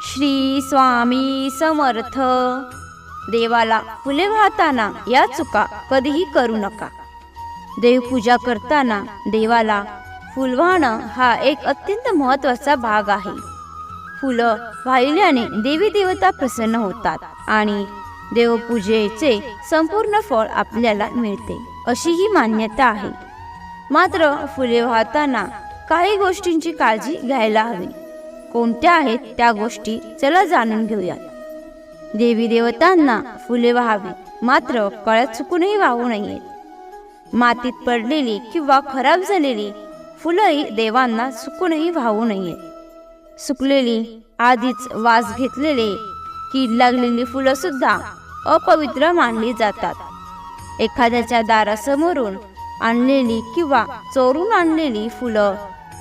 श्री स्वामी समर्थ. देवाला फुले वाहताना या चुका कधीही करू नका. देवपूजा करताना देवाला फुल वाहणं हा एक अत्यंत महत्त्वाचा भाग आहे. फुलं वाहिल्याने देवी देवता प्रसन्न होतात आणि देवपूजेचे संपूर्ण फळ आपल्याला मिळते अशी ही मान्यता आहे. मात्र फुले वाहताना काही गोष्टींची काळजी घ्यायला हवी. कोणत्या आहेत त्या गोष्टी चला जाणून घेऊयात. देवी देवतांना फुले व्हावी, मात्र कळ्यात चुकूनही वाहू नयेत. मातीत पडलेली किंवा खराब झालेली फुलंही देवांना चुकूनही वाहू नयेत. सुकलेली, आधीच वास घेतलेले, कीड लागलेली फुलं सुद्धा अपवित्र मानली जातात. एखाद्याच्या दारासमोरून आणलेली किंवा चोरून आणलेली फुलं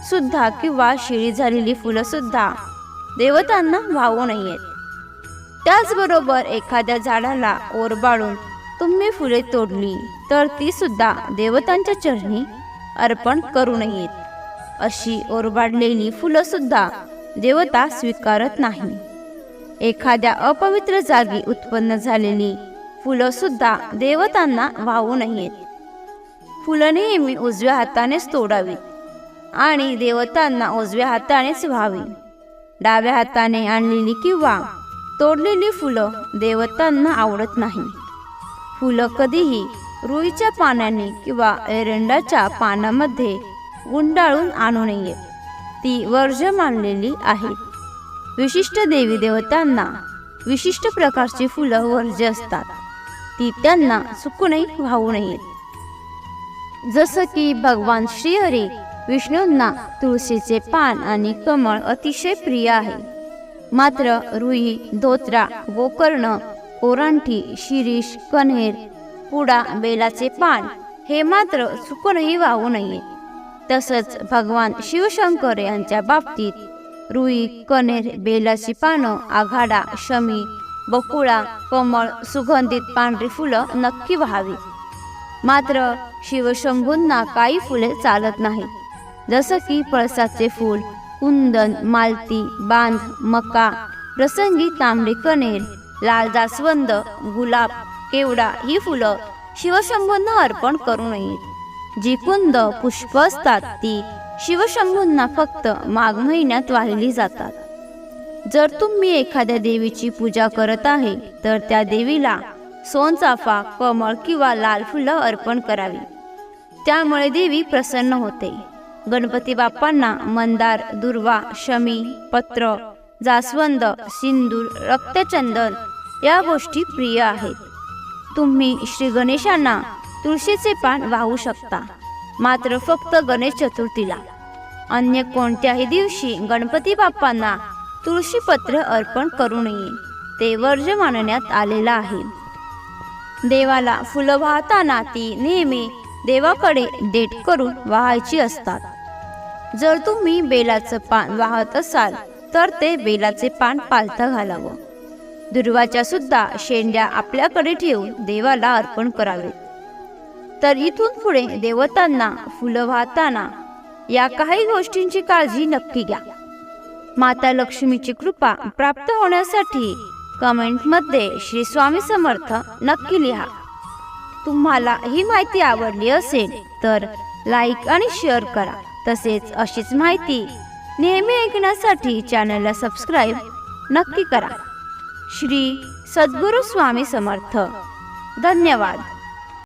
सुद्धा किंवा शिळी झालेली फुलं सुद्धा देवतांना वाहू नयेत. त्याचबरोबर एखाद्या झाडाला ओरबाडून तुम्ही फुले तोडली तर ती सुद्धा देवतांच्या चरणी अर्पण करू नयेत. अशी ओरबाडलेली फुलं सुद्धा देवता स्वीकारत नाही. एखाद्या अपवित्र जागी उत्पन्न झालेली फुलं सुद्धा देवतांना वाहू नयेत. फुलं नेहमी उजव्या हातानेच तोडावी आणि देवतांना उजव्या हातानेच व्हावी. डाव्या हाताने आणलेली किंवा तोडलेली फुलं देवतांना आवडत नाही. फुलं कधीही रुईच्या पानाने किंवा एरंडाच्या पानामध्ये गुंडाळून आणू नयेत. ती वर्ज्य मानलेली आहेत. विशिष्ट देवी देवतांना विशिष्ट प्रकारची फुलं वर्ज्य असतात. ती त्यांना चुकूनही वाहू नयेत. जसं की भगवान श्रीहरी विष्णूंना तुळशीचे पान आणि कमळ अतिशय प्रिय आहे. मात्र रुई, धोत्रा, गोकर्ण, ओरांठी, शिरीष, कण्हेर, पुडा, बेलाचे पान हे मात्र चुकूनही वाहू नये. तसंच भगवान शिवशंकर यांच्या बाबतीत रुई, कण्हेर, बेलाची पानं, आघाडा, शमी, बकुळा, कमळ, सुगंधित पांढरी फुलं नक्की व्हावी. मात्र शिवशंभूंना काही फुले चालत नाहीत. जसं की पळसाचे फूल, कुंदन, मालती, बांध, मका, प्रसंगी तांबडी कण्हेर, लाल जास्वंद, गुलाब, केवडा ही फुलं शिवशंभूंना अर्पण करू नयेत. जी कुंद पुष्प असतात ती शिवशंभूंना फक्त माघ महिन्यात वाहिली जातात. जर तुम्ही एखाद्या देवीची पूजा करत आहे तर त्या देवीला सोनचाफा, कमळ किंवा लाल फुलं अर्पण करावी. त्यामुळे देवी प्रसन्न होते. गणपती बाप्पांना मंदार, दुर्वा, शमी, पत्र, जास्वंद, सिंदूर, रक्तचंदन या गोष्टी प्रिय आहेत. तुम्ही श्री गणेशांना तुळशीचे पान वाहू शकता, मात्र फक्त गणेश चतुर्थीला. अन्य कोणत्याही दिवशी गणपती बाप्पांना तुळशीपत्र अर्पण करू नये. ते वर्ज्य मानण्यात आलेलं आहे. देवाला फुलं वाहताना ती नेहमी देवाकडे देठ करून वाहायची असतात. जर तुम्ही बेलाचं पान वाहत असाल तर ते बेलाचे पान पालथं घालावं. दुर्वाच्या सुद्धा शेंड्या आपल्याकडे ठेवून देवाला अर्पण करावेत. तर इथून पुढे देवतांना फुलं वाहताना या काही गोष्टींची काळजी नक्की घ्या. माता लक्ष्मीची कृपा प्राप्त होण्यासाठी कमेंटमध्ये श्री स्वामी समर्थ नक्की लिहा. तुम्हाला ही माहिती आवडली असेल तर लाईक आणि शेअर करा. तसेच अशीच माहिती नेहमी ऐकण्यासाठी चॅनलला सबस्क्राईब नक्की करा. श्री सद्गुरू स्वामी समर्थ. धन्यवाद.